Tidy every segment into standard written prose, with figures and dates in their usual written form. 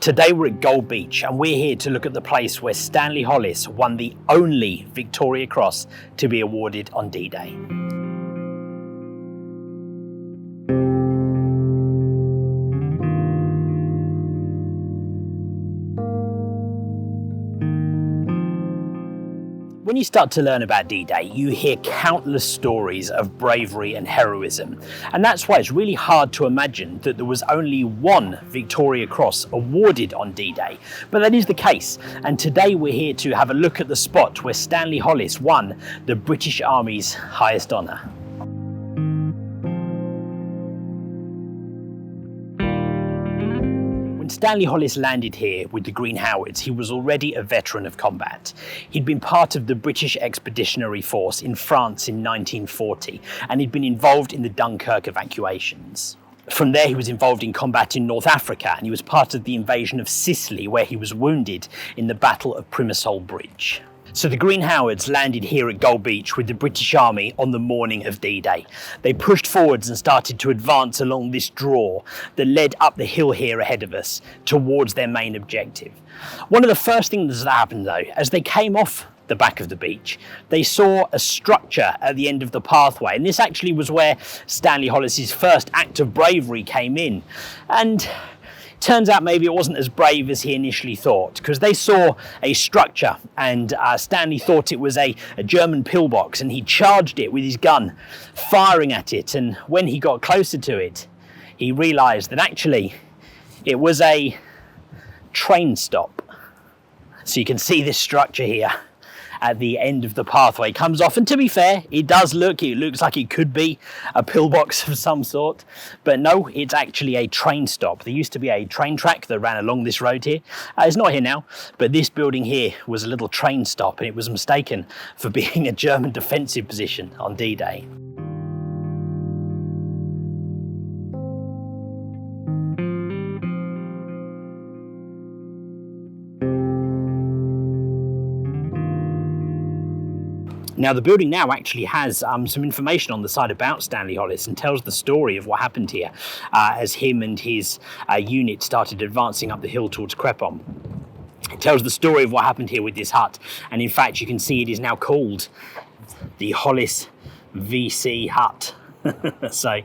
Today we're at Gold Beach and we're here to look at the place where Stanley Hollis won the only Victoria Cross to be awarded on D-Day. When you start to learn about D-Day, you hear countless stories of bravery and heroism. And that's why it's really hard to imagine that there was only one Victoria Cross awarded on D-Day. But that is the case. And today we're here to have a look at the spot where Stanley Hollis won the British Army's highest honour. When Stanley Hollis landed here with the Green Howards, he was already a veteran of combat. He'd been part of the British Expeditionary Force in France in 1940, and he'd been involved in the Dunkirk evacuations. From there, he was involved in combat in North Africa, and he was part of the invasion of Sicily, where he was wounded in the Battle of Primosole Bridge. So the Green Howards landed here at Gold Beach with the British Army on the morning of D-Day. They pushed forwards and started to advance along this draw that led up the hill here ahead of us towards their main objective. One of the first things that happened though, as they came off the back of the beach, they saw a structure at the end of the pathway, and this actually was where Stanley Hollis's first act of bravery came in. And turns out maybe it wasn't as brave as he initially thought, because they saw a structure and Stanley thought it was a German pillbox, and he charged it with his gun, firing at it. And when he got closer to it, he realised that actually it was a train stop. So you can see this structure here at the end of the pathway. It comes off, and to be fair, it looks like it could be a pillbox of some sort, but no, it's actually a train stop. There used to be a train track that ran along this road here. It's not here now, but this building here was a little train stop, and it was mistaken for being a German defensive position on D-Day. Now the building now actually has some information on the side about Stanley Hollis and tells the story of what happened here as him and his unit started advancing up the hill towards Crepon. It tells the story of what happened here with this hut, and in fact you can see it is now called the Hollis VC Hut. So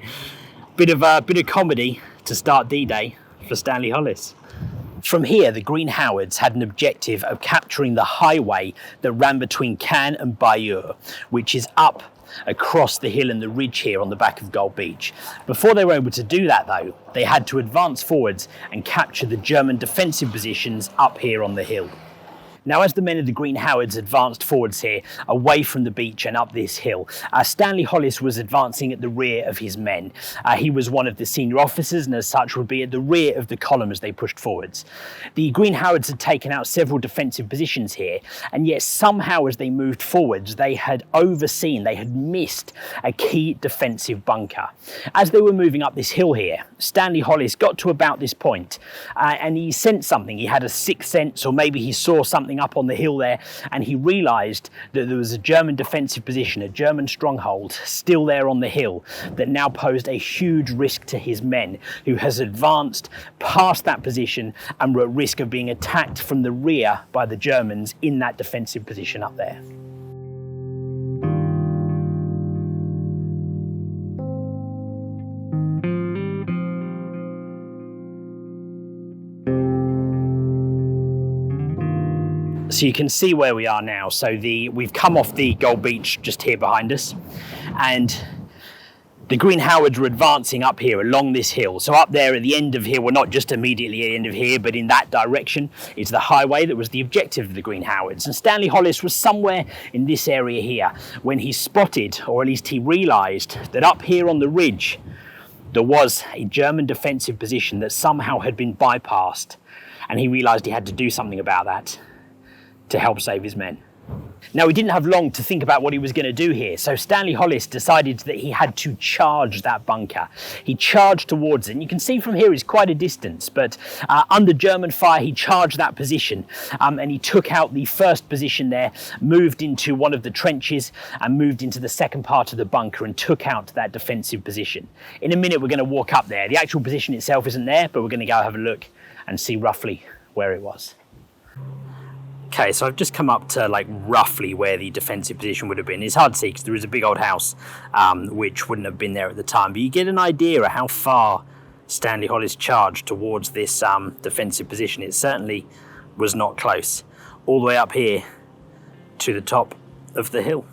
bit of comedy to start D-Day for Stanley Hollis. From here, the Green Howards had an objective of capturing the highway that ran between Cannes and Bayeux, which is up across the hill and the ridge here on the back of Gold Beach. Before they were able to do that though, they had to advance forwards and capture the German defensive positions up here on the hill. Now, as the men of the Green Howards advanced forwards here, away from the beach and up this hill, Stanley Hollis was advancing at the rear of his men. He was one of the senior officers, and as such would be at the rear of the column as they pushed forwards. The Green Howards had taken out several defensive positions here, and yet somehow as they moved forwards, they had missed a key defensive bunker. As they were moving up this hill here, Stanley Hollis got to about this point, and he sensed something. He had a sixth sense, or maybe he saw something up on the hill there, and he realised that there was a German defensive position, a German stronghold still there on the hill that now posed a huge risk to his men, who has advanced past that position and were at risk of being attacked from the rear by the Germans in that defensive position up there. So you can see where we are now. So we've come off the Gold Beach just here behind us, and the Green Howards were advancing up here along this hill. So up there at the end of here, well, not just immediately at the end of here, but in that direction is the highway that was the objective of the Green Howards. And Stanley Hollis was somewhere in this area here when he spotted, or at least he realised, that up here on the ridge there was a German defensive position that somehow had been bypassed, and he realised he had to do something about that to help save his men. Now, he didn't have long to think about what he was going to do here, so Stanley Hollis decided that he had to charge that bunker. He charged towards it, and you can see from here it's quite a distance, but under German fire he charged that position, and he took out the first position there, moved into one of the trenches and moved into the second part of the bunker and took out that defensive position. In a minute we're going to walk up there. The actual position itself isn't there, but we're going to go have a look and see roughly where it was. Okay, so I've just come up to like roughly where the defensive position would have been. It's hard to see because there is a big old house which wouldn't have been there at the time, but you get an idea of how far Stanley Hollis charged towards this defensive position. It certainly was not close. All the way up here to the top of the hill.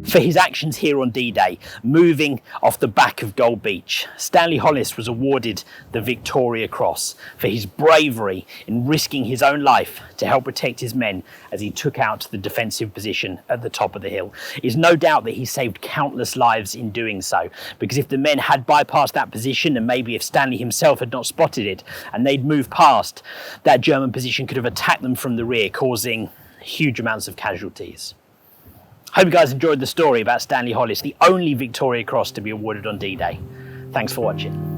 For his actions here on D-Day, moving off the back of Gold Beach, Stanley Hollis was awarded the Victoria Cross for his bravery in risking his own life to help protect his men as he took out the defensive position at the top of the hill. It's no doubt that he saved countless lives in doing so, because if the men had bypassed that position, and maybe if Stanley himself had not spotted it and they'd moved past, that German position could have attacked them from the rear, causing huge amounts of casualties. Hope you guys enjoyed the story about Stanley Hollis, the only Victoria Cross to be awarded on D-Day. Thanks for watching.